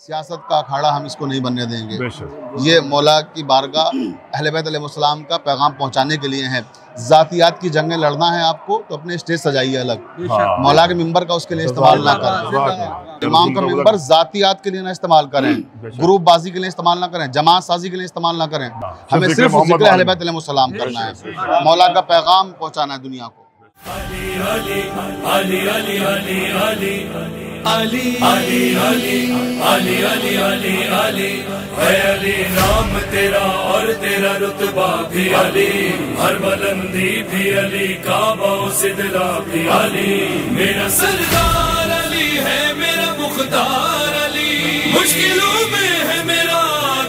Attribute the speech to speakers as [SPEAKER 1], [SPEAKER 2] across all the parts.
[SPEAKER 1] सियासत का अखाड़ा हम इसको नहीं बनने देंगे। ये मौला की बारगाह अहले बैत अलैहिमुस्सलाम का पैगाम पहुंचाने के लिए है। जातियात की जंगें लड़ना है आपको तो अपने स्टेज सजाइए अलग, मौला के मिंबर का उसके लिए इस्तेमाल ना करें। इमाम का मिंबर जातियात के लिए ना इस्तेमाल करें, ग्रुप बाजी के लिए इस्तेमाल ना करें, जमात साजी के लिए इस्तेमाल ना करें। हमें सिर्फ जिक्र अहले बैत अलैहिमुस्सलाम करना है, मौला का पैगाम पहुंचाना है दुनिया को।
[SPEAKER 2] अली अली अली अली अली अली अली अली अली अली अली अली अली है अली नाम तेरा और तेरा रुतबा भी अली, हर बुलंदी भी अली, काबा सिदरा भी अली। मेरा सरदार अली है, मेरा मुख्तार अली, मुश्किलों में है मेरा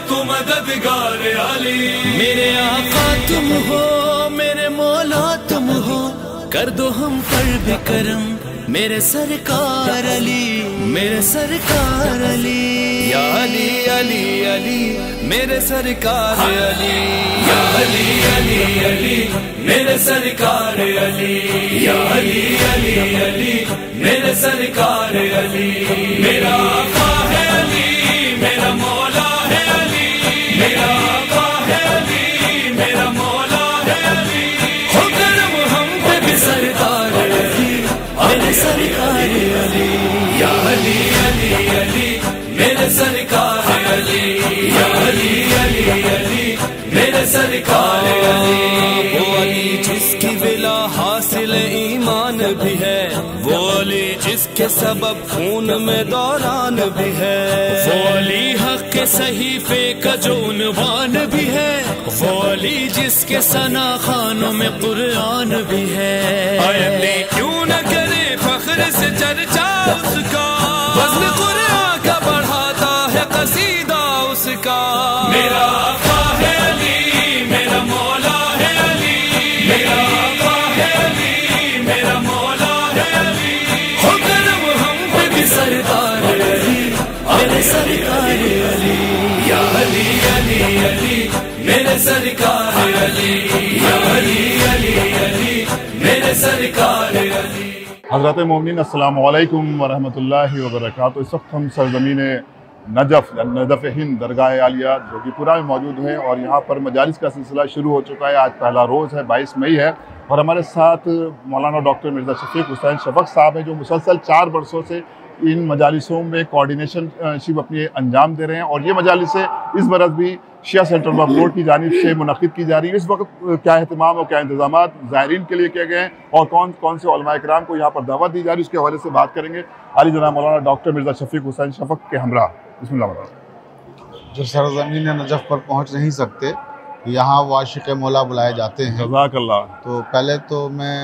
[SPEAKER 2] तू मददगार अली। मेरे आका तुम हो, मेरे मौला तुम हो, कर दो हम पर भी करम मेरे सरकार अली, मेरे सरकार अली। या अली अली अली मेरे सरकार अली, या अली अली अली मेरे सरकार अली, या अली अली अली मेरे सरकार अली। मेरा आका है अली, मेरा मौला है अली, मेरा आका है अली, मेरा मौला है अली। हो करम हम पे भी सरकार अली, मेरे सरकार अली। या अली अली अली मेरे सरकार अली, या अली अली अली मेरे सरकार अली। वो अली जिसकी विला हासिल ईमान भी है, वो अली जिसके सबब खून में दौरान भी है, वो अली हक के सहीफे का जो उन्वान भी है, वो अली जिसके सना खानों में कुरान भी है। अली क्यों न करे फख्र से चर्चा उसका, वज़्न कुरान का बढ़ाता है कसीदा उसका। मेरा आका है अली, मेरा मौला है अली, मेरा आका है अली, मेरा मौला है अली। हो करम हम पे भी सरकार अली, मेरे सरकार अली। या अली अली अली मेरे सरकार अली, या अली अली अली मेरे सरकार अली।
[SPEAKER 3] हज़रत मोमिनीन अस्सलामु अलैकुम वरहमतुल्लाहि वबरकातुहू। इस वक्त हम सरज़मीन नजफ़ हिंद दरगाह आलिया जोगीपुरा में मौजूद हैं और यहाँ पर मजालिस का सिलसिला शुरू हो चुका है। आज पहला रोज़ है, 22 मई है और हमारे साथ मौलाना डॉक्टर मिर्ज़ा शफ़ीक हुसैन शफ़क़ साहब हैं जो मुसलसल 4 वर्षों से इन मजालिसों में कोऑर्डिनेशनशिप अपनी अंजाम दे रहे हैं। और ये मजालिसें इस बरस भी शिया सेंट्रल वक्फ बोर्ड की जानिब से मुनक़िद की जा रही है। इस वक्त क्या अहतमाम और क्या इंतज़ामात ज़ायरीन के लिए किए गए हैं और कौन कौन से उलमा इकराम को यहाँ पर दावत दी जा रही है, उसके हवाले से बात करेंगे। अली जनाब मौलाना डॉक्टर मिर्ज़ा शफ़ीक हुसैन शफ़क़ के हमरा। बिस्मिल्लाह।
[SPEAKER 1] जो सरज़मीन नजफ़ पर पहुँच नहीं सकते, यहाँ वो आशिक़ मौला बुलाए जाते हैं।
[SPEAKER 3] जज़ाकल्लाह।
[SPEAKER 1] तो पहले तो मैं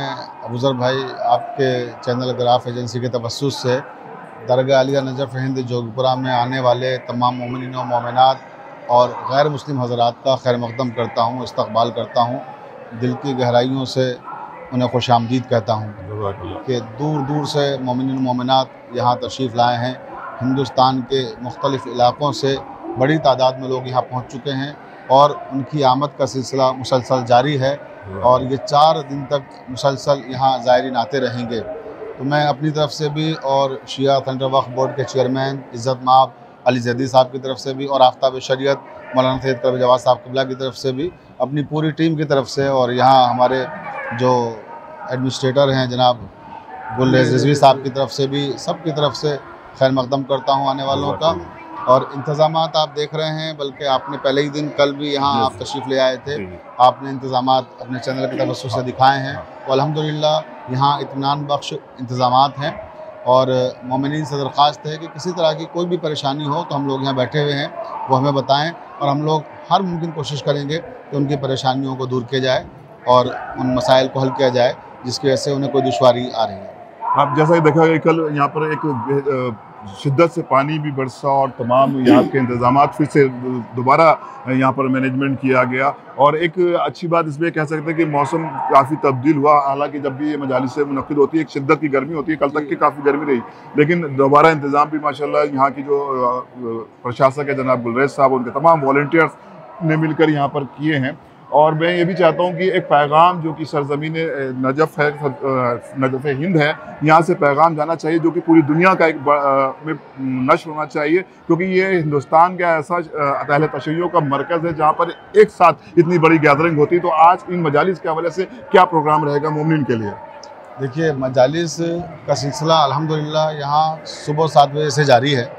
[SPEAKER 1] अबूज़र भाई आपके चैनल ग्राफ एजेंसी के तवस्सुस से दरगाह आलिया नजफ़ हिंद जोगीपुरा में आने वाले तमाम मोमिनीन और मोमिनात और गैर मुस्लिम हज़रात का खैर मक़दम करता हूँ, इस्तक़बाल करता हूँ। दिल की गहराइयों से उन्हें खुशामदीद कहता हूँ कि दूर दूर से मोमिनीन मोमिनात यहाँ तशरीफ़ लाए हैं। हिंदुस्तान के मुख्तलिफ़ इलाक़ों से बड़ी तादाद में लोग यहाँ पहुँच चुके हैं और उनकी आमद का सिलसिला मुसलसल जारी है और ये 4 दिन तक मुसलसल यहाँ ज़ायरीन आते रहेंगे। तो मैं अपनी तरफ से भी और शिया सेंट्रल वक्फ बोर्ड के चेयरमैन इज़्ज़त माब अली ज़ैदी साहब की तरफ से भी और आफ्ताब शरीयत मौलाना सैयद कल्ब जवाद साहब क़िबला की तरफ से भी, अपनी पूरी टीम की तरफ से और यहाँ हमारे जो एडमिनिस्ट्रेटर हैं जनाब गुल रिजवी साहब की तरफ से भी, सब की तरफ से खैर मक़दम करता हूँ आने वालों का। और इंतज़ामात आप देख रहे हैं, बल्कि आपने पहले ही दिन कल भी यहाँ आप तशरीफ़ ले आए थे, आपने इंतज़ामात अपने चैनल के तवज्जुह से दिखाए हैं। तो अल्हम्दुलिल्लाह यहाँ इत्मीनान बख्श इंतज़ामात हैं और मोमिनीन से दरख्वास्त है कि किसी तरह की कोई भी परेशानी हो तो हम लोग यहाँ बैठे हुए हैं, वो हमें बताएं और हम लोग हर मुमकिन कोशिश करेंगे कि उनकी परेशानियों को दूर किया जाए और उन मसाइल को हल किया जाए जिसकी वजह से उन्हें कोई दुश्वारी आ रही है।
[SPEAKER 3] आप जैसा कि देखा गया कल यहाँ पर एक शिद्दत से पानी भी बरसा और तमाम यहाँ के इंतज़ामात फिर से दोबारा यहाँ पर मैनेजमेंट किया गया। और एक अच्छी बात इसमें कह सकते हैं कि मौसम काफ़ी तब्दील हुआ। हालांकि जब भी ये मजालिस मुनक़िद होती है एक शिद्दत की गर्मी होती है, कल तक की काफ़ी गर्मी रही, लेकिन दोबारा इंतज़ाम भी माशाल्लाह यहाँ की जो प्रशासक है जनाब गुलरेज साहब, उनके तमाम वॉलंटियर्स ने मिलकर यहाँ पर किए हैं। और मैं ये भी चाहता हूँ कि एक पैगाम जो कि सरजमीन नजफ़ है, नजफ़ हिंद है, यहाँ से पैगाम जाना चाहिए जो कि पूरी दुनिया का एक में नश्र होना चाहिए, क्योंकि ये हिंदुस्तान का ऐसा अहले तशय्युओ का मरकज़ है जहाँ पर एक साथ इतनी बड़ी गैदरिंग होती है। तो आज इन मजालिस के हवाले से क्या प्रोग्राम रहेगा मोमिन के लिए?
[SPEAKER 1] देखिए, मजालिस का सिलसिला अल्हम्दुलिल्लाह यहाँ सुबह 7 बजे से जारी है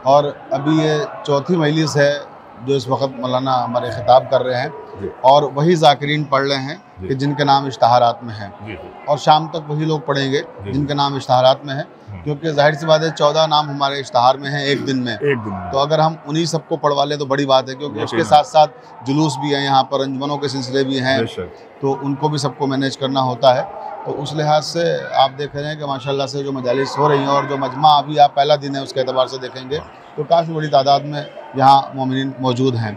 [SPEAKER 1] और अभी ये चौथी मजलिस है जो इस वक्त मौलाना हमारे खिताब कर रहे हैं और वही ज़ाकिरीन पढ़ रहे हैं कि जिनके नाम इश्तहारात में हैं और शाम तक वही लोग पढ़ेंगे जिनके नाम इश्तहारात में हैं, क्योंकि जाहिर सी बात है 14 नाम हमारे इश्तहार में हैं एक दिन में। तो अगर हम उन्हीं सबको पढ़वा लें तो बड़ी बात है, क्योंकि उसके साथ साथ जुलूस भी हैं, यहाँ पर अंजुमनों के सिलसिले भी हैं, तो उनको भी सबको मैनेज करना होता है। तो उस लिहाज से आप देख रहे हैं कि माशाल्लाह से जो मजालिस हो रही हैं और जो मजमा अभी आप पहला दिन है उसके एतबार से देखेंगे तो काफ़ी बड़ी तादाद में यहाँ मोमिनीन मौजूद हैं।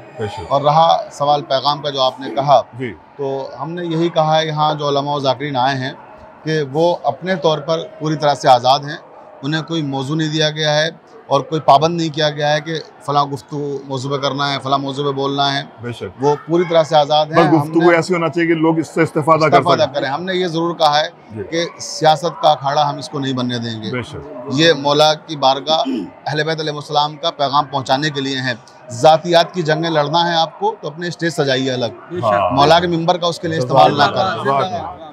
[SPEAKER 1] और रहा सवाल पैगाम का जो आपने कहा, तो हमने यही कहा है यहाँ जो उलमा व ज़ाकिरीन आए हैं कि वो अपने तौर पर पूरी तरह से आज़ाद हैं, उन्हें कोई मौजू नहीं दिया गया है और कोई पाबंद नहीं किया गया है कि फ़लाँ गुफ्तगू मौजू पे करना है, फ़लाँ मौजू पे बोलना है। वो पूरी तरह से आज़ाद हैं।
[SPEAKER 3] गुफ्तगू ऐसी होना चाहिए कि लोग इससे इस्तेफादा
[SPEAKER 1] करें। हमने ये ज़रूर कहा है कि सियासत का अखाड़ा हम इसको नहीं बनने देंगे। ये मौला की बारगाह अहले बैत अलैहिस्सलाम का पैगाम पहुँचाने के लिए है। ज़ातियात की जंगें लड़ना है आपको तो अपने स्टेज सजाइए अलग, मौला के मिंबर का उसके लिए इस्तेमाल ना करें।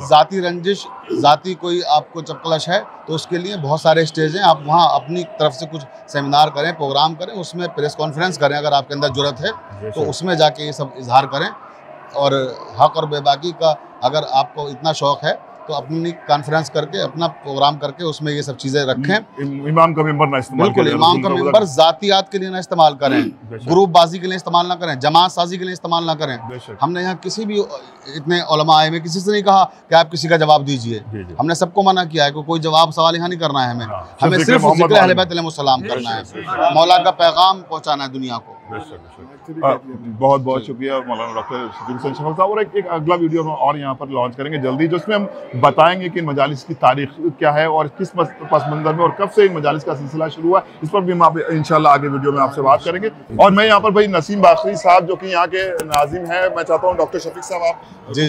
[SPEAKER 1] ज़ाती रंजिश, ज़ाती कोई आपको चपकलश है तो उसके लिए बहुत सारे स्टेज हैं, आप वहाँ अपनी तरफ से कुछ सेमिनार करें, प्रोग्राम करें, उसमें प्रेस कॉन्फ्रेंस करें अगर आपके अंदर जुर्रत है तो उसमें जाके ये सब इजहार करें। और हक और बेबाकी का अगर आपको इतना शौक़ है तो अपनी कॉन्फ्रेंस करके अपना प्रोग्राम करके उसमें ये सब चीज़ें रखें।
[SPEAKER 3] इमाम का मिंबर ना इस्तेमाल
[SPEAKER 1] बिल्कुल, इमाम का मिंबर ज़ातियात के लिए ना इस्तेमाल करें, ग्रुप बाजी के लिए इस्तेमाल ना करें, जमात साजी के लिए इस्तेमाल ना करें। हमने यहाँ किसी भी इतने उलमा आए में किसी से नहीं कहा कि आप किसी का जवाब दीजिए, हमने सबको मना किया है कि कोई जवाब सवाल यहाँ नहीं करना है, हमें सिर्फ ज़िक्र अहले बैत अलैहिस्सलाम करना है, मौला का पैगाम पहुँचाना है दुनिया को।
[SPEAKER 3] बहुत बहुत शुक्रिया मौलाना डॉक्टर शफीक हुसैन शफक साहब। और एक अगला वीडियो हम और यहाँ पर लॉन्च करेंगे जल्दी, जिसमें हम बताएंगे कि इन मजालिस की तारीख क्या है और किस पस मंज़र में और कब से इन मजालिस का सिलसिला शुरू हुआ, इस पर भी हम आप इंशाल्लाह आगे वीडियो में आपसे बात करेंगे। और मैं यहाँ पर भाई नसीम बाखरी साहब जो कि यहाँ के नाजिम हैं, मैं चाहता हूँ डॉक्टर शफीक साहब आप ये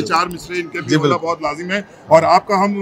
[SPEAKER 3] 4 मिसरे इनके भी बोलना बहुत लाजिम है। और आपका हम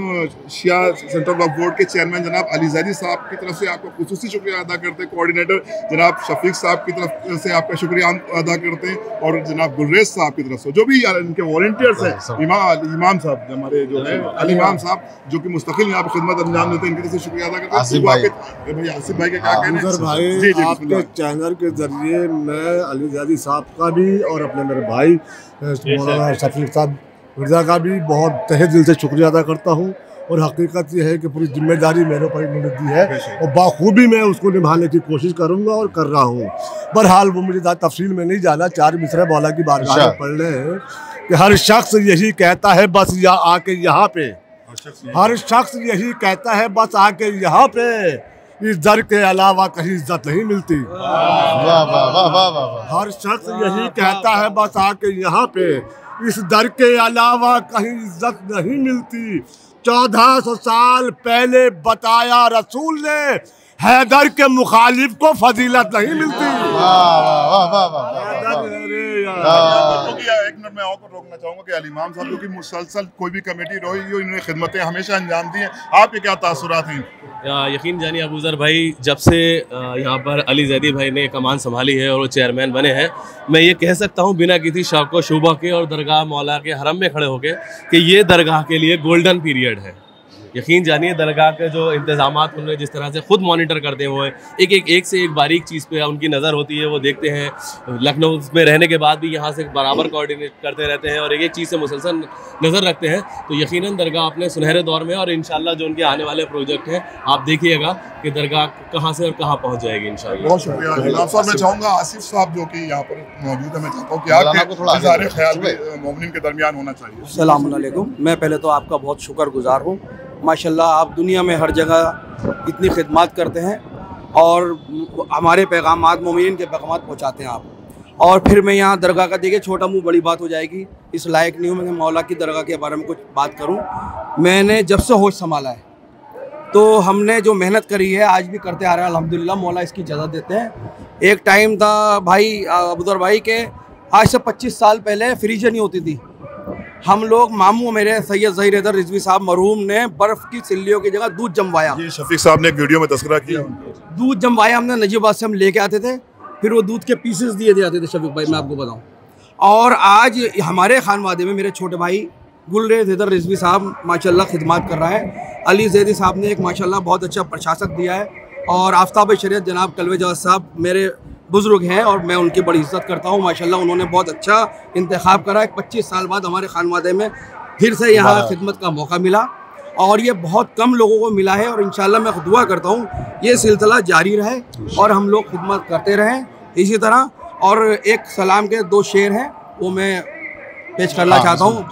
[SPEAKER 3] शिया सेंट्रल वक्फ बोर्ड के चेयरमैन जनाब अली ज़ैदी साहब की तरफ से आपका खुसूसी शुक्रिया अदा करते हैं, कोऑर्डिनेटर जनाब शफीक साहब की तरफ से आपका शुक्रिया अदा करते हैं, और जनाब गुलरेज साहब की तरफ से जो भी इनके वॉलंटियर्स हैं, इमाम साहब हमारे जो है अली इमाम साहब जो कि मुस्तकिल यहाँ पर खिदमत अंजाम देते हैं, इनकी तरफ से शुक्रिया अदा करते हैं। आसिफ भाई के क्या कहना है?
[SPEAKER 4] आपके चैनल के जरिए मैं अली ज़ैदी साहब का भी और अपने मेरे भाई मौलाना शफीक साहब मिर्ज़ा का भी बहुत तहे दिल से शुक्रिया अदा करता हूँ। और हकीकत ये है कि पूरी जिम्मेदारी मेरे पर इन्होंने दी है और बाखूबी मैं उसको निभाने की कोशिश करूँगा और कर रहा हूँ। बहरहाल वो मुझे तफसील में नहीं जाना, 4 मिसरे मौला की बारगाह में पढ़ रहे हैं कि हर शख्स यही कहता है बस आके यहाँ पे, हर शख्स यही कहता है बस आके यहाँ पे, इस दर के अलावा कहीं इज्जत नहीं मिलती। हर शख्स यही कहता है बस आके यहाँ पे, इस दर के अलावा कहीं इज्जत नहीं मिलती। 1400 साल पहले बताया रसूल ने, हैदर के मुखालिफ को फजीलत नहीं मिलती।
[SPEAKER 3] एक मिनट में और रोकना चाहूँगा कि अली इमाम साहब जो कि मुसलसल कोई भी कमेटी रही हो, इन्होंने खिदमतें हमेशा अंजाम दी हैं, आपके क्या तासुरात हैं?
[SPEAKER 5] यकीन जानिए अबूज़र भाई, जब से यहाँ पर अली ज़ैदी भाई ने कमान संभाली है और वो चेयरमैन बने हैं, मैं ये कह सकता हूँ बिना किसी शौक़ व शुबा के और दरगाह मौला के हरम में खड़े होके कि ये दरगाह के लिए गोल्डन पीरियड है। यकीन जानिए दरगाह के जो इंतज़ामात उन्होंने जिस तरह से ख़ुद मॉनिटर करते हैं, वो एक से एक बारीक चीज़ पे उनकी नज़र होती है, वो देखते हैं। लखनऊ में रहने के बाद भी यहाँ से बराबर कोऑर्डिनेट करते रहते हैं और एक चीज़ से मुसलसल नज़र रखते हैं। तो यकीनन दरगाह अपने सुनहरे दौर में, और इंशाल्लाह जो उनके आने वाले प्रोजेक्ट हैं आप देखिएगा कि दरगाह कहाँ से और कहाँ पहुँच जाएगी इंशाल्लाह।
[SPEAKER 3] बहुत शुक्रिया। मैं चाहूँगा आसिफ साहब जो कि यहाँ पर मौजूद है, मैं चाहता हूँ कि आपके इज़हार ख्याल मोमिनीन के दरमियान होना चाहिए।
[SPEAKER 6] अस्सलाम वालेकुम। मैं पहले तो आपका बहुत शुक्रगुजार हूँ, माशाल्लाह आप दुनिया में हर जगह इतनी खिदमत करते हैं और हमारे पैगामात मोमिनीन के पैगामात पहुँचाते हैं आप। और फिर मैं यहाँ दरगाह का, देखिए छोटा मुँह बड़ी बात हो जाएगी, इस लायक नहीं हूँ मैं मौला की दरगाह के बारे में कुछ बात करूँ। मैंने जब से होश संभाला है तो हमने जो मेहनत करी है आज भी करते आ रहे हैं, अल्हम्दुलिल्लाह मौला इसकी इजाज़त देते हैं। एक टाइम था भाई अबूज़र भाई के आज से 25 साल पहले फ्रीजर नहीं होती थी। हम लोग मामू मेरे सैयद ज़हीर हैदर रिजवी साहब मरहूम ने बर्फ़ की सिल्लियों की जगह दूध जमवाया।
[SPEAKER 3] ये शफीक साहब ने एक वीडियो में तस्करा किया।
[SPEAKER 6] दूध जमवाया हमने, नजीबाबाद से हम लेके आते थे, फिर वो दूध के पीसेस दिए जाते थे शफीक भाई, मैं आपको बताऊं। और आज हमारे खानवादे में मेरे छोटे भाई गुलरेज हैदर रिजवी साहब माशाल्लाह खिदमत कर रहा है। अली ज़ैदी साहब ने एक माशाल्लाह बहुत अच्छा प्रशासक दिया है, और आफ्ताब शरीयत जनाब कलवे जवाद साहब मेरे बुज़ुर्ग हैं और मैं उनकी बड़ी इज़्ज़त करता हूँ। माशाल्लाह उन्होंने बहुत अच्छा इंतखाब करा। 25 साल बाद हमारे खानवादे में फिर से यहाँ खिदमत का मौका मिला, और ये बहुत कम लोगों को मिला है। और इंशाल्लाह मैं दुआ करता हूँ ये सिलसिला जारी रहे और हम लोग खिदमत करते रहें इसी तरह। और एक सलाम के 2 शेर हैं वो मैं पेश करना चाहता हूँ।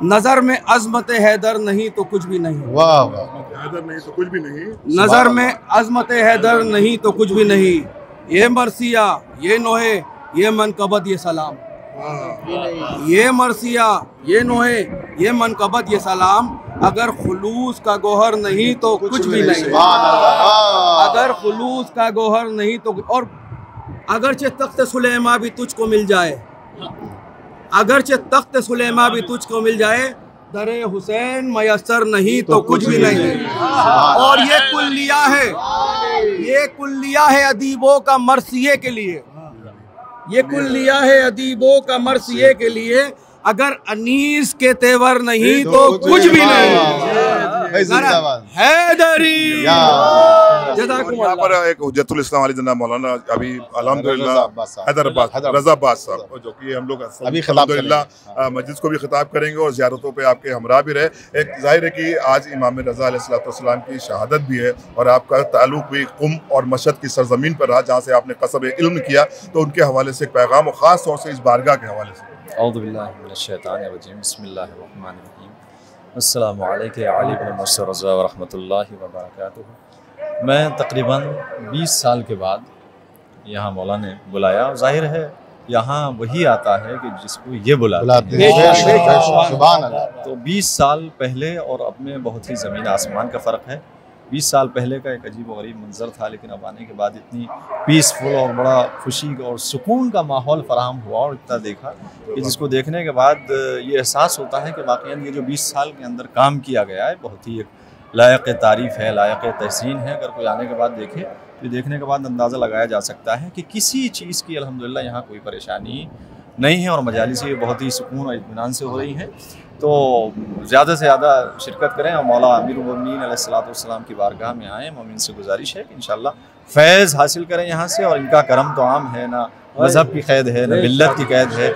[SPEAKER 6] नज़र में अज़मत हैदर नहीं तो कुछ भी नहीं,
[SPEAKER 1] वाह वाह,
[SPEAKER 3] हैदर नहीं तो कुछ भी नहीं,
[SPEAKER 6] नज़र में अज़मत हैदर नहीं तो कुछ भी नहीं, ये मरसिया ये नोहे ये मनकबत ये सलाम, ये मरसिया ये नोहे ये मनकबत ये सलाम, अगर खुलूस का गोहर नहीं तो कुछ भी नहीं, अगर खुलूस का गोहर नहीं तो। और अगरचे तख्त सुलेमा भी तुझको मिल जाए, अगरचे तख्त सुलेमा भी तुझको मिल जाए, दरे हुसैन मयसर नहीं तो कुछ भी नहीं। और ये कुल्लिया है, ये कुल्लिया है अदीबों का मरसिये के लिए, ये कुल्लिया है अदीबों का मरसिये के लिए, अगर अनीस के तेवर नहीं तो कुछ भी नहीं। हैदरी
[SPEAKER 3] यहाँ पर एक हुज्जतुल इस्लाम अली जनाब मौलाना अभी अल्हम्दुलिल्लाह हैदराबाद रज़ा अब्बास साहब, जो कि हम लोग
[SPEAKER 1] अभी
[SPEAKER 3] अल्हम्दुलिल्लाह मस्जिद को भी खिताब करेंगे और ज़ियारतों पे आपके हमरा भी रहे। एक ज़ाहिर है कि आज इमाम रज़ा अलैहिस्सलाम की शहादत भी है और आपका ताल्लुक भी कुम और मशहद की सरजमीन पर रहा जहाँ से आपने कसब इल्म किया, तो उनके हवाले से एक पैगाम और ख़ास तौर से इस बारगाह के हवाले से।
[SPEAKER 7] औज़ु बिल्लाहि मिनश शैतानिर रजीम, बिस्मिल्लाहिर्रहमानिर्रहीम, अस्सलामु अलैका या अली इब्न मुर्तज़ा व रहमतुल्लाहि व बरकातुहू। मैं तकरीबन 20 साल के बाद यहाँ मौला ने बुलाया। ज़ाहिर है यहाँ वही आता है कि जिसको ये बुलाते हैं। तो 20 साल पहले और अब में बहुत ही ज़मीन आसमान का फ़र्क है। 20 साल पहले का एक अजीब व गरीब मंज़र था, लेकिन अब आने के बाद इतनी पीसफुल और बड़ा खुशी और सुकून का माहौल फराहम हुआ और इतना देखा कि जिसको देखने के बाद ये एहसास होता है कि वाक़ई ये जो 20 साल के अंदर काम किया गया है बहुत ही एक लायक तारीफ़ है, लायक तहसीन है। अगर कोई आने के बाद देखे तो देखने के बाद अंदाज़ा लगाया जा सकता है कि किसी चीज़ की अल्हम्दुलिल्लाह यहाँ कोई परेशानी नहीं है और मजालिस ये बहुत ही सुकून और इत्मीनान से हो रही हैं। तो ज़्यादा से ज़्यादा शिरकत करें और मौला अमीरुल मोमिनीन अलैहिस्सलाम की बारगाह में आएँ। मोमिन से गुजारिश है कि इंशाअल्लाह फैज़ हासिल करें यहाँ से, और इनका करम तो आम है, ना मज़हब की क़ैद है ना मिल्लत की क़ैद है।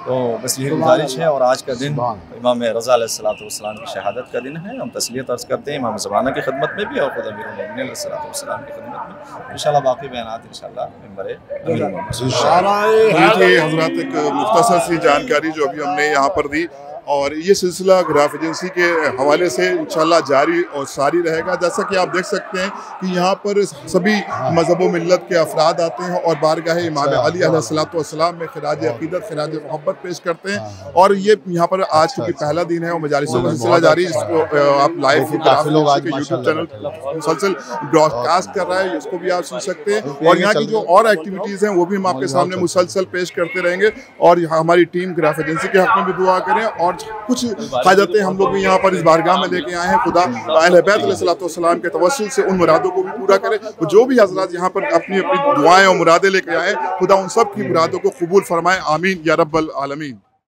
[SPEAKER 7] तो बस यही गुजारिश है। और आज का दिन इमाम रज़ा अलैहिस्सलाम की शहादत का दिन है। हम तस्लीयत अर्ज़ करते हैं इमाम ज़माना की खिदमत में भी और ख़ुद अमीरुल मोमिनीन अलैहिस्सलाम की खिदमत में। इंशाअल्लाह बाकी बयानात इंशाअल्लाह मिंबर अमीरुल मोमिनीन।
[SPEAKER 3] हज़रात एक मुख्तसर सी जानकारी जो अभी हमने यहाँ पर दी, और ये सिलसिला ग्राफ एजेंसी के हवाले से इंशाल्लाह जारी और सारी रहेगा। जैसा कि आप देख सकते हैं कि यहाँ पर सभी मज़हब व मिल्लत के अफराद आते हैं और बारगाह इमाम अली अलैहिस्सलाम में खिराज अक़ीदत खिराज मोहब्बत पेश करते हैं। और ये यहाँ पर आज चूँकि पहला दिन है और मजालिसों का सिलसिला जारी, इसको आप लाइव यूट्यूब चैनल मुसलसल ब्रॉडकास्ट कर रहा है, इसको भी आप सुन सकते हैं। और यहाँ की जो और एक्टिविटीज़ हैं वो भी हम आपके सामने मुसलसल पेश करते रहेंगे। और यहाँ हमारी टीम ग्राफ एजेंसी के हक़ में भी दुआ करें, और कुछ हाजतें हम लोग भी यहाँ पर इस बारगाह में लेके आए हैं। खुदा अहले बैत अलैहिस्सलाम के तवस्सुल से उन मुरादों को भी पूरा करे। तो जो भी हज़रात यहाँ पर अपनी अपनी दुआएं और मुरादें लेके आए, खुदा उन सब की मुरादों को कबूल फरमाए। आमीन या रब्बल आलमीन।